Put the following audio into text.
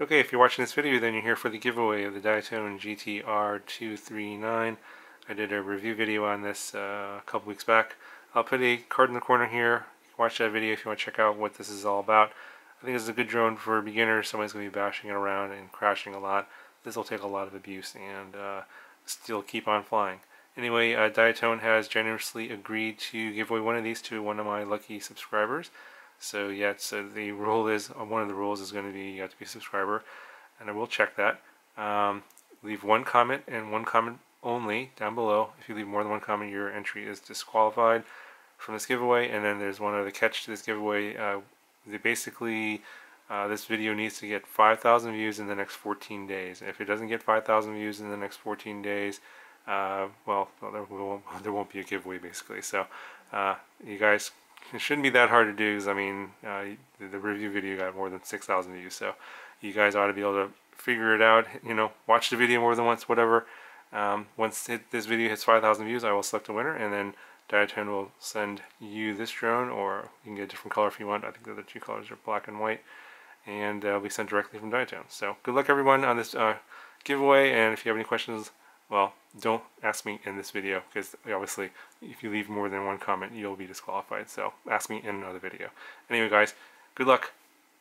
Okay, if you're watching this video, then you're here for the giveaway of the Diatone GT-R239. I did a review video on this a couple weeks back. I'll put a card in the corner here. Watch that video if you want to check out what this is all about. I think this is a good drone for beginners. Somebody's going to be bashing it around and crashing a lot. This will take a lot of abuse and still keep on flying. Anyway, Diatone has generously agreed to give away one of these to one of my lucky subscribers. So yeah, so the rule is, one of the rules is going to be you have to be a subscriber, and I will check that. Leave one comment and one comment only down below. If you leave more than one comment, your entry is disqualified from this giveaway. And then there's one other catch to this giveaway. This video needs to get 5,000 views in the next 14 days. If it doesn't get 5,000 views in the next 14 days, well, there won't be a giveaway basically. So you guys, it shouldn't be that hard to do, because I mean the review video got more than 6,000 views, so you guys ought to be able to figure it out. You know, watch the video more than once, whatever. Once this video hits 5,000 views, I will select a winner, and then Diatone will send you this drone, or you can get a different color if you want. I think the other two colors are black and white, and it'll be sent directly from Diatone. So good luck everyone on this giveaway, and if you have any questions, well, don't ask me in this video, because obviously if you leave more than one comment, you'll be disqualified. So ask me in another video. Anyway guys, good luck.